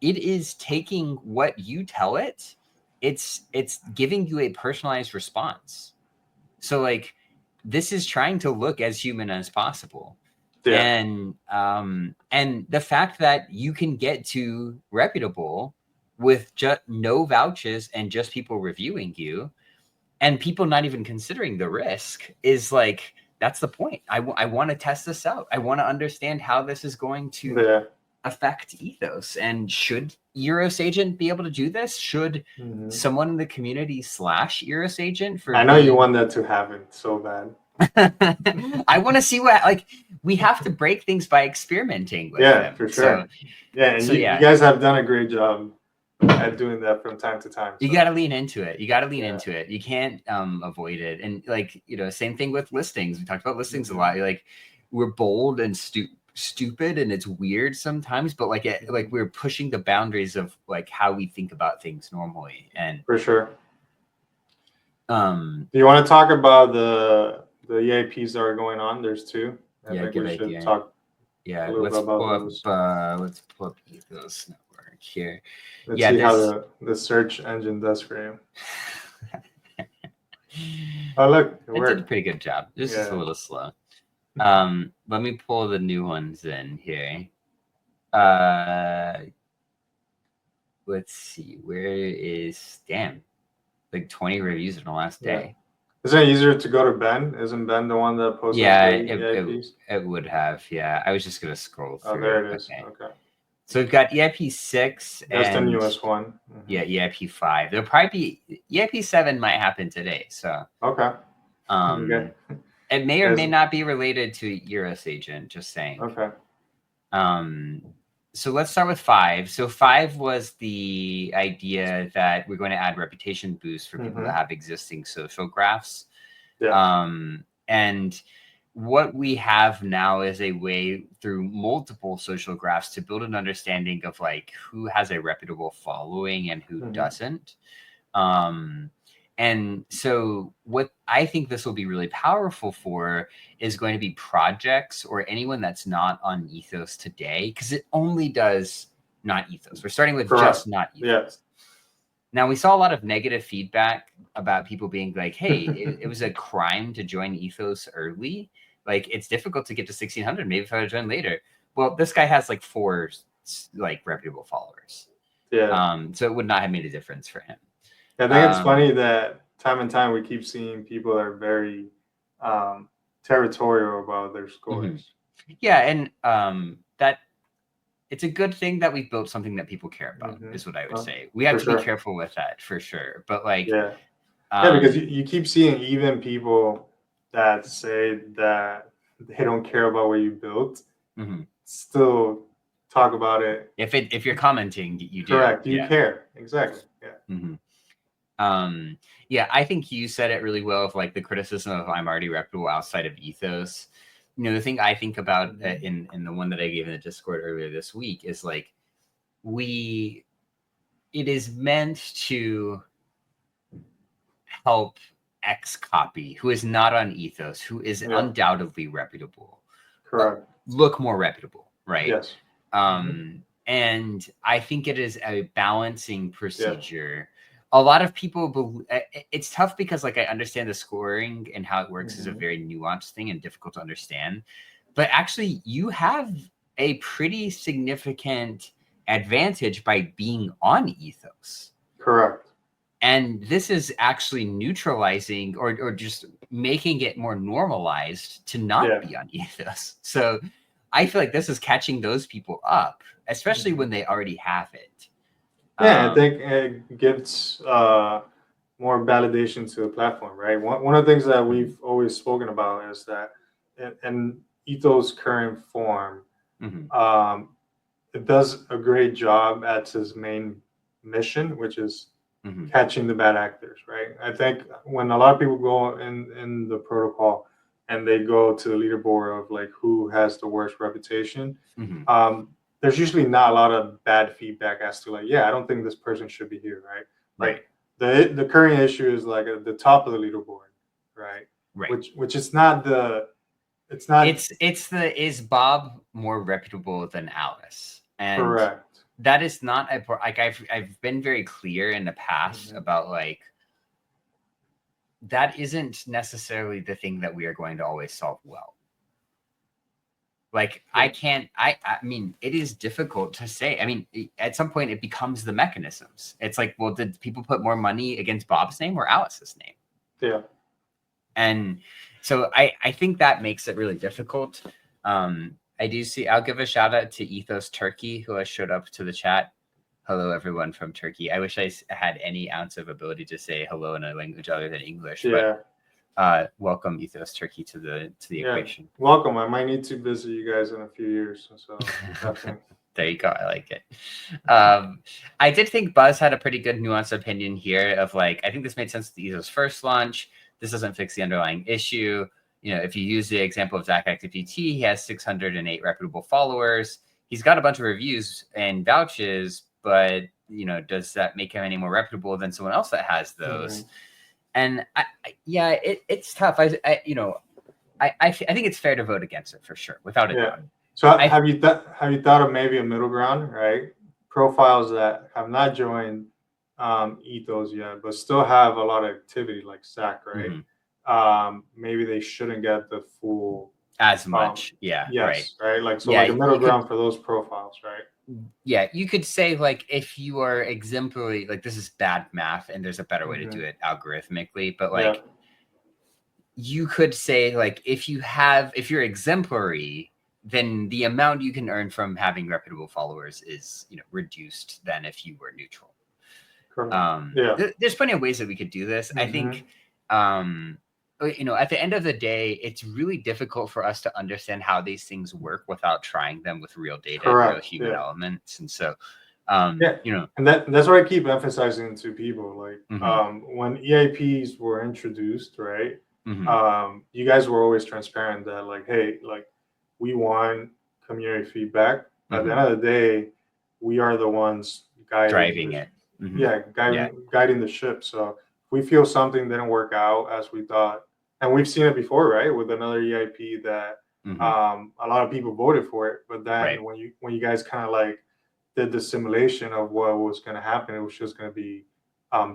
it is taking what you tell it. It's giving you a personalized response. So like, this is trying to look as human as possible. And the fact that you can get to reputable with just no vouchers and just people reviewing you and people not even considering the risk is like, that's the point. I want to test this out. I want to understand how this is going to affect Ethos. And should Eros Agent be able to do this? Should someone in the community slash Eros Agent for I know you want that to happen so bad. I want to see what, like, we have to break things by experimenting with them. For sure. You guys have done a great job at doing that from time to time. So. You got to lean into it. You can't avoid it. And like, you know, same thing with listings. We talked about listings a lot. Like we're bold and stupid and it's weird sometimes, but like we're pushing the boundaries of like how we think about things normally. And for sure. Do you want to talk about the EAPs that are going on? There's two. I think we should talk. Let's pull up Ethos Network here. Let's see how the search engine does for you. Oh look, it did a pretty good job. This is a little slow. Let me pull the new ones in here. Let's see, where is like 20 reviews in the last day. Isn't it easier to go to Ben? Isn't Ben the one that posted the EIPs? It would have. Yeah, I was just gonna scroll through. Oh, there it is. Okay. So we've got EIP 6 That's and the newest one. Yeah, EIP 5. There'll probably be EIP 7 might happen today. So okay. It may or may not be related to Euros agent. Just saying. Okay. So let's start with 5. So 5 was the idea that we're going to add reputation boosts for people that have existing social graphs. Yeah. And what we have now is a way through multiple social graphs to build an understanding of like who has a reputable following and who doesn't. And so what I think this will be really powerful for is going to be projects or anyone that's not on Ethos today, because it only does not Ethos. We're starting with just not Ethos. Yes. Now, we saw a lot of negative feedback about people being like, hey, it was a crime to join Ethos early. Like, it's difficult to get to 1,600. Maybe if I would join later. Well, this guy has like 4 like reputable followers. Yeah. So it would not have made a difference for him. I think it's funny that time and time we keep seeing people that are very territorial about their scores. Yeah, and that it's a good thing that we've built something that people care about, is what I would say. We have to be careful with that for sure. But like, yeah, because you keep seeing even people that say that they don't care about what you built, still talk about it. If you're commenting, you do. Correct. You care. Exactly. Yeah. Yeah, I think you said it really well of like the criticism of I'm already reputable outside of Ethos. You know, the thing I think about in the one that I gave in the Discord earlier this week is like it is meant to help X copy who is not on Ethos, who is undoubtedly reputable. Correct. Look more reputable, right? Yes. And I think it is a balancing procedure. A lot of people it's tough because like I understand the scoring and how it works is a very nuanced thing and difficult to understand. But actually, you have a pretty significant advantage by being on Ethos. Correct. And this is actually neutralizing or just making it more normalized to not be on Ethos. So I feel like this is catching those people up, especially when they already have it. Yeah, I think it gives more validation to the platform, right? One of the things that we've always spoken about is that in Ethos' current form, it does a great job at its main mission, which is catching the bad actors, right? I think when a lot of people go in the protocol and they go to the leaderboard of like who has the worst reputation, there's usually not a lot of bad feedback as to like, yeah, I don't think this person should be here, right? Like the current issue is like at the top of the leaderboard, right? Which is not it's not. It's is Bob more reputable than Alice? And correct. That is not like I've been very clear in the past about like that isn't necessarily the thing that we are going to always solve well. Like I mean, it is difficult to say. I mean, at some point it becomes the mechanisms. It's like, well, did people put more money against Bob's name or Alice's name? Yeah. And so I think that makes it really difficult. I do see, I'll give a shout out to Ethos Turkey, who has showed up to the chat. Hello, everyone from Turkey. I wish I had any ounce of ability to say hello in a language other than English. Yeah. But welcome Ethos Turkey to the equation. Welcome. I might need to visit you guys in a few years. So there you go. I like it. I did think Buzz had a pretty good nuanced opinion here of like, I think this made sense with the Ethos first launch. This doesn't fix the underlying issue. You know, if you use the example of Zach ActiveDT, he has 608 reputable followers. He's got a bunch of reviews and vouches, but you know, does that make him any more reputable than someone else that has those? And it's tough. I think it's fair to vote against it for sure, without a doubt. So have you thought of maybe a middle ground, right? Profiles that have not joined Ethos yet, but still have a lot of activity, like Zach, right? Maybe they shouldn't get the full. as much. Yeah, right. Yes, right. Like so, Yeah, like a middle you could, ground for those profiles, right? yeah, you could say like if you are exemplary, like this is bad math and there's a better way to do it algorithmically, but Yeah. like you could say like if you're exemplary, then the amount you can earn from having reputable followers is, you know, reduced than if you were neutral. Correct. Yeah. There's plenty of ways that we could do this. I think you know, at the end of the day, it's really difficult for us to understand how these things work without trying them with real data and real Correct. human elements. And so, Yeah, you know, and that's what I keep emphasizing to people. Like mhm, when EIPs were introduced, right? mhm, You guys were always transparent that like, hey, like we want community feedback. At the mhm, end of the day, we are the ones guiding driving it. Mhm, yeah, yeah, guiding the ship. So if we feel something didn't work out as we thought, and we've seen it before, right? With another EIP that mhm, a lot of people voted for it, but right, then when you guys kind of like did the simulation of what was going to happen, it was just going to be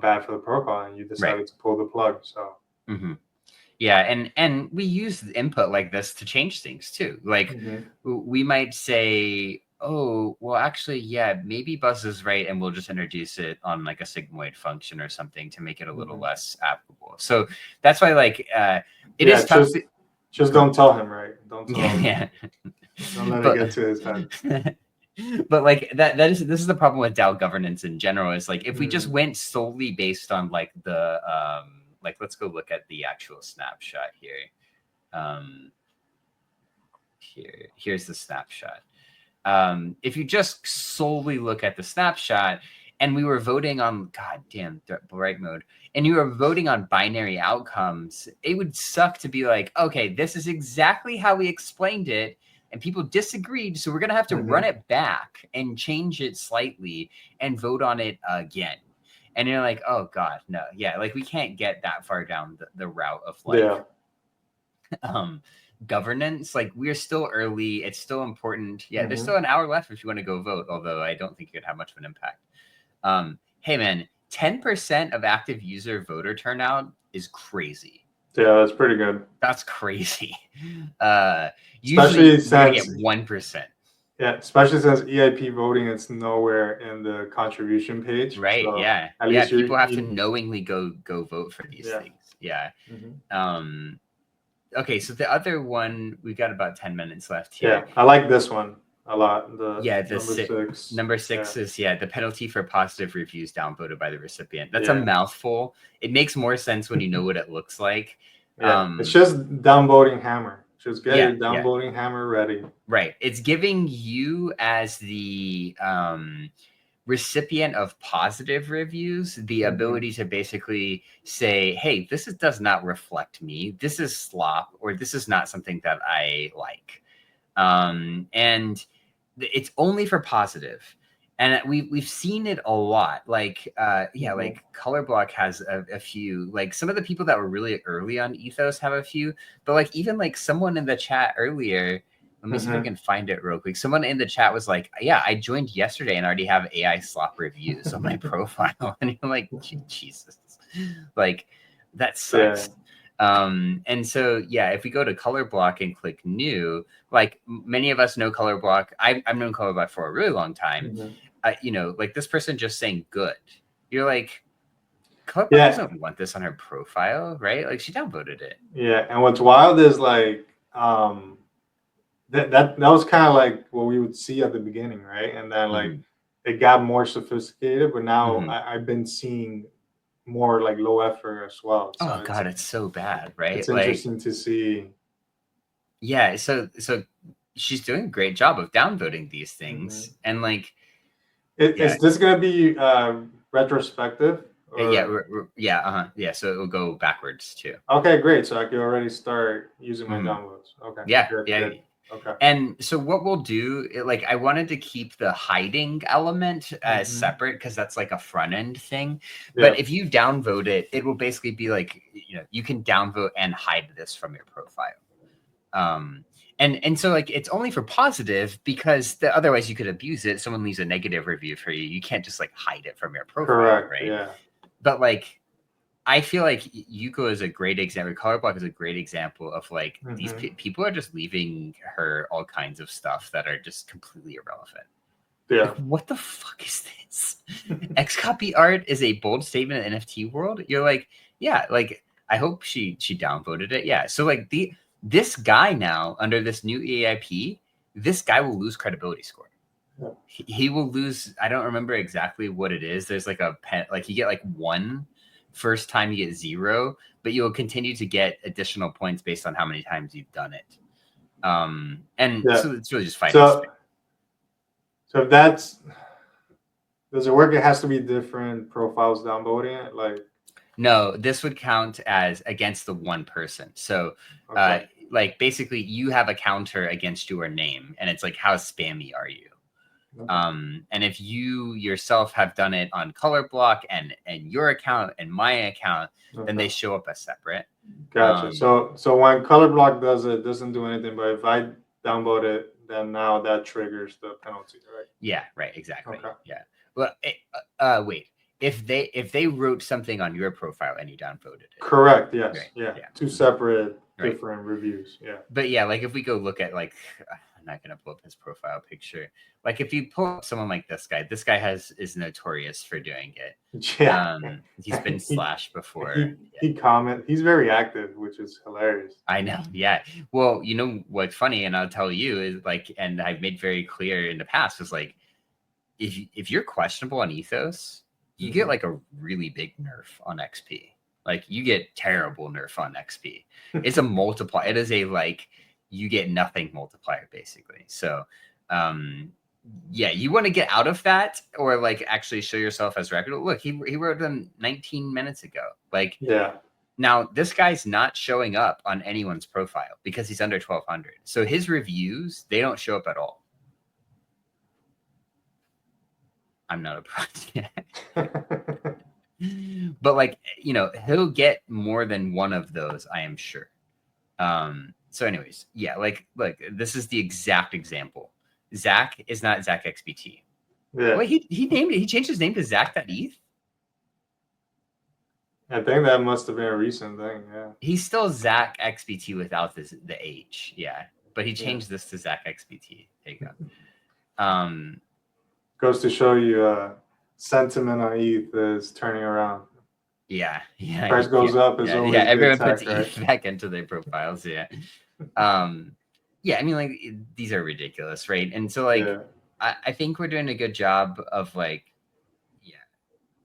bad for the profile, and you right. decided to pull the plug. So Mhm. Yeah, and we use input like this to change things too. Like we might say, oh, well, actually, yeah, maybe Buzz is right, and we'll just introduce it on like a sigmoid function or something to make it a little less applicable. So that's why, like, it yeah, is tough. just Go don't on. tell him, right? Don't tell him. Yeah, Don't let it but get to his head. but like this is the problem with DAO governance in general. Is like if we just Mhm. went solely based on like the like let's go look at the actual snapshot here. Um, here's the snapshot. If you just solely look at the snapshot and we were voting on goddamn bright mode and you were voting on binary outcomes, it would suck to be like, okay, this is exactly how we explained it and people disagreed, so we're gonna have to run it back and change it slightly and vote on it again. And you're like, oh god, no, yeah, like we can't get that far down the route of like Yeah. Governance. Like we're still early, it's still important. Yeah, there's still an hour left if you want to go vote, although I don't think it could have much of an impact. Hey man, 10% of active user voter turnout is crazy. Yeah, that's pretty good. That's crazy. Especially Usually you're gonna get since 1%. Yeah, especially since EIP voting is nowhere in the contribution page. Right, So yeah, at yeah, least people have to knowingly go vote for these yeah. things. Yeah. Mhm. Okay, so the other one, we've got about 10 minutes left Yeah, here. I like this one a lot. The Yeah, number Yeah. six is the penalty for positive reviews downvoted by the recipient. That's a Yeah. mouthful. It makes more sense when you know what it looks like. Yeah. It's just downvoting hammer. Just get Yeah, your downvoting hammer ready. right. It's giving you as the recipient of positive reviews the ability to basically say, hey, does not reflect me. This is slop, or this is not something that I like. And it's only for positive. And we've seen it a lot. Like, like Color Block has a few. Like some of the people that were really early on Ethos have a few. But like even like someone in the chat earlier, let me see if I can find it real quick. Someone in the chat was like, yeah, I joined yesterday and already have AI slop reviews on my profile. And you're like, Jesus, like that sucks. And so, yeah, if we go to Color Block and click new, like many of us know Color Block. I've known Color Block for a really long time. You know, like this person just saying good. You're like, Color Block doesn't want this on her profile, right? Like she downvoted it. Yeah, and what's wild is like that was kind of like what we would see at the beginning, right? And then like it got more sophisticated, but now I've been seeing more like low effort as well. So Oh god, it's so bad, right? It's like interesting to see. Yeah, so she's doing a great job of downvoting these things, and like, is this gonna be retrospective? Or... yeah. So it will go backwards too. Okay, great. So I can already start using my downloads. Okay. Yeah, good, yeah. Good. Okay. And so what we'll do, like, I wanted to keep the hiding element as separate because that's like a front end thing. But if you downvote it, it will basically be like, you know, you can downvote and hide this from your profile. And so like it's only for positive because otherwise you could abuse it. Someone leaves a negative review for you. You can't just like hide it from your profile, Correct, right? yeah. But like I feel like Yuko is a great example. Color Block is a great example of like these people are just leaving her all kinds of stuff that are just completely irrelevant. Yeah. Like, what the fuck is this? Xcopy art is a bold statement in the NFT world. You're like, yeah, like I hope she downvoted it. Yeah. So like this guy now under this new EIP, this guy will lose credibility score. Yeah. He will lose. I don't remember exactly what it is. There's like a pen, like you get like 1. First time you get 0, but you'll continue to get additional points based on how many times you've done it. So it's really just fighting. So if does it work? It has to be different profiles downvoting it, like. No, this would count as against the one person. So, like basically, you have a counter against your name, and it's like, how spammy are you? Okay. And if you yourself have done it on Color Block and your account and my account, then they show up as separate. Gotcha. So when Color Block does it doesn't do anything, but if I downvote it, then now that triggers the penalty, right? Yeah, right, exactly. Okay. Yeah. Well, wait. If they wrote something on your profile and you downvoted it. Correct. Yes. Right. Yeah. 2 separate different reviews. Yeah. But yeah, like if we go look at like, I'm not gonna pull up his profile picture. Like if you pull up someone like this guy is notorious for doing it. Yeah. He's been slashed before. He's very active, which is hilarious. I know. Yeah. Well, you know what's funny, and I'll tell you is like, and I've made very clear in the past was like, if you're questionable on Ethos, you get like a really big nerf on XP. Like you get terrible nerf on XP. It's a multiplier. It is a like you get nothing multiplier basically. So yeah, you want to get out of that or like actually show yourself as reputable. Look, he wrote them 19 minutes ago. Like now this guy's not showing up on anyone's profile because he's under 1200. So his reviews, they don't show up at all. I'm not a project. But like, you know, he'll get more than one of those, I am sure. So anyways, yeah, like, look, this is the exact example. Zach is not Zach XBT. Yeah. Wait, he changed his name to Zach.eth? I think that must have been a recent thing, yeah. He's still Zach XBT without the H, yeah. But he changed this to Zach XBT. There you go. Goes to show you sentiment on ETH is turning around. Yeah. Price goes up is always everyone puts ETH back into their profiles. Yeah. Yeah, I mean, like these are ridiculous, right? And so, like, I think we're doing a good job of like,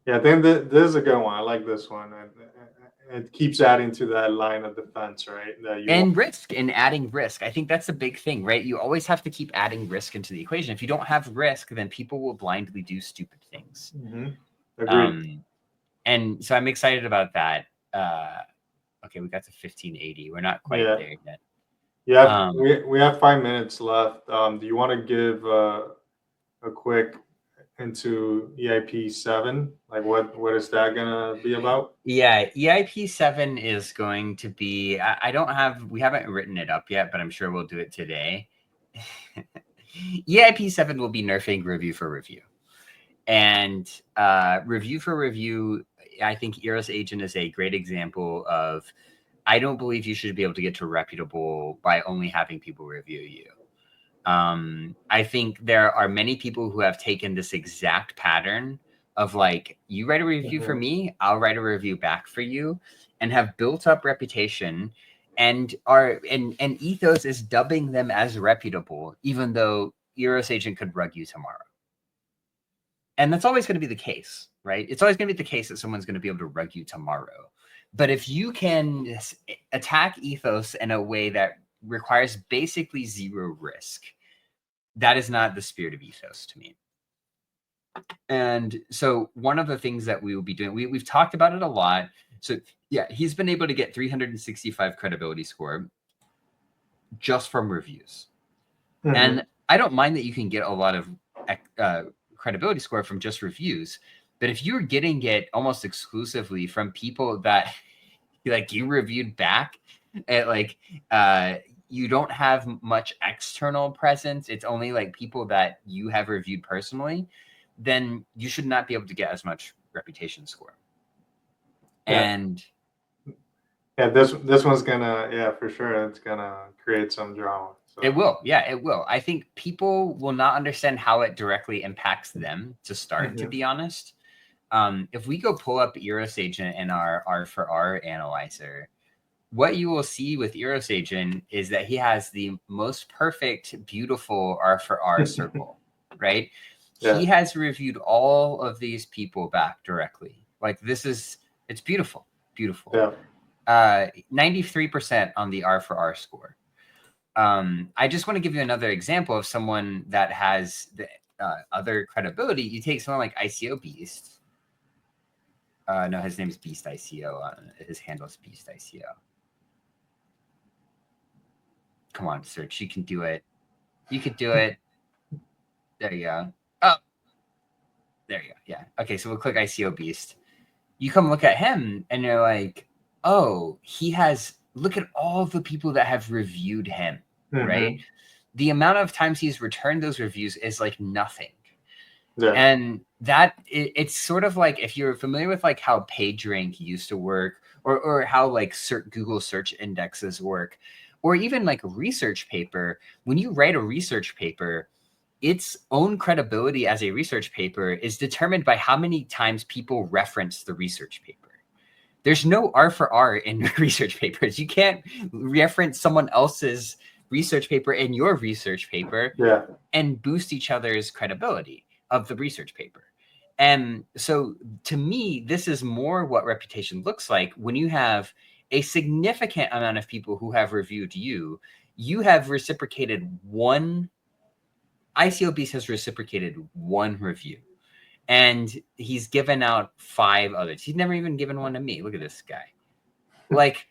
I think this is a good one. I like this one. It keeps adding to that line of defense, right? Risk and adding risk. I think that's a big thing, right? You always have to keep adding risk into the equation. If you don't have risk, then people will blindly do stupid things. Agreed. And so I'm excited about that. Okay, we got to 1580. We're not quite there yet. Yeah, we have 5 minutes left. Do you want to give a quick into EIP 7? Like what is that gonna be about? Yeah, EIP 7 is going to be, we haven't written it up yet, but I'm sure we'll do it today. EIP 7 will be nerfing review for review. And review for review, I think Eros Agent is a great example of, I don't believe you should be able to get to reputable by only having people review you. I think there are many people who have taken this exact pattern of like, you write a review for me, I'll write a review back for you, and have built up reputation and Ethos is dubbing them as reputable, even though Eros Agent could rug you tomorrow. And that's always going to be the case, right? It's always going to be the case that someone's going to be able to rug you tomorrow. But if you can attack Ethos in a way that requires basically zero risk, that is not the spirit of Ethos to me. And so one of the things that we will be doing, we've talked about it a lot. So yeah, he's been able to get 365 credibility score just from reviews. And I don't mind that you can get a lot of credibility score from just reviews. But if you're getting it almost exclusively from people that like you reviewed back, at like you don't have much external presence, it's only like people that you have reviewed personally, then you should not be able to get as much reputation score. And this one's gonna, for sure, it's gonna create some drama. So. It will. Yeah, it will. I think people will not understand how it directly impacts them to start, to be honest. If we go pull up Eros Agent in our R for R analyzer, what you will see with Eros Agent is that he has the most perfect, beautiful R for R circle, right? Yeah. He has reviewed all of these people back directly. Like it's beautiful, beautiful. Yeah. 93% on the R for R score. I just want to give you another example of someone that has the other credibility. You take someone like ICO Beast. No, his name's Beast ICO. His handle is Beast ICO. Come on, Search. You can do it. You could do it. There you go. Oh, there you go. Yeah. Okay, so we'll click ICO Beast. You come look at him, and you're like, oh, look at all the people that have reviewed him, right? The amount of times he's returned those reviews is like nothing. Yeah. And it's sort of like, if you're familiar with like how PageRank used to work, or how like Google search indexes work, or even like a research paper, when you write a research paper, its own credibility as a research paper is determined by how many times people reference the research paper. There's no R for R in research papers. You can't reference someone else's research paper in your research paper and boost each other's credibility of the research paper. And so to me, this is more what reputation looks like when you have a significant amount of people who have reviewed you. You have reciprocated one, ICO Beast has reciprocated one review. And he's given out 5 others. He's never even given one to me. Look at this guy. Like,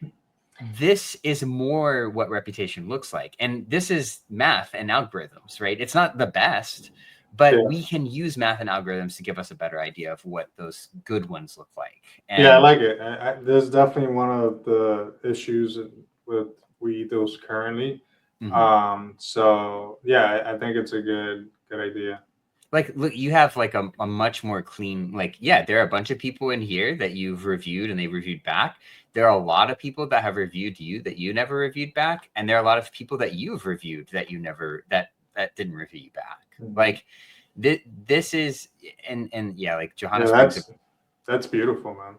this is more what reputation looks like. And this is math and algorithms, right? It's not the best, but we can use math and algorithms to give us a better idea of what those good ones look like. And I like it. There's definitely one of the issues with Ethos currently. So yeah, I think it's a good idea. Like, look, you have like a much more clean, like, yeah, there are a bunch of people in here that you've reviewed and they reviewed back. There are a lot of people that have reviewed you that you never reviewed back. And there are a lot of people that you've reviewed that you never, that didn't review you back. Like this is, and yeah, like Johannes. Yeah, that's beautiful, man.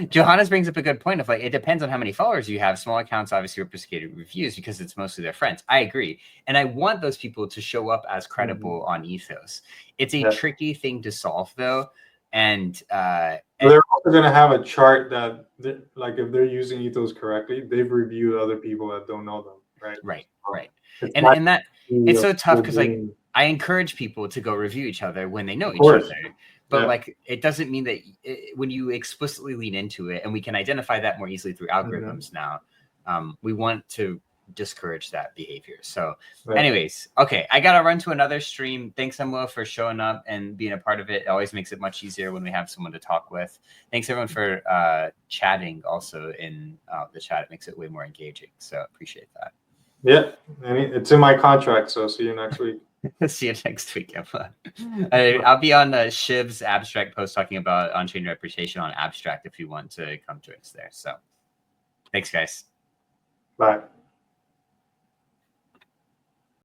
Johannes brings up a good point of like, it depends on how many followers you have. Small accounts obviously replicate reviews because it's mostly their friends. I agree. And I want those people to show up as credible on Ethos. It's a tricky thing to solve though. And they're also going to have a chart that like, if they're using Ethos correctly, they've reviewed other people that don't know them. Right. Right. And that it's so tough because like I encourage people to go review each other when they know each other. But like, it doesn't mean that when you explicitly lean into it, and we can identify that more easily through algorithms now, we want to discourage that behavior. So anyways, okay, I got to run to another stream. Thanks, Samuel, for showing up and being a part of it. It always makes it much easier when we have someone to talk with. Thanks, everyone, for chatting also in the chat. It makes it way more engaging. So appreciate that. Yeah, it's in my contract, so see you next week. See you next week, Emma. I'll be on Shiv's Abstract post talking about on-chain reputation on Abstract if you want to come join us there. So thanks, guys. Bye.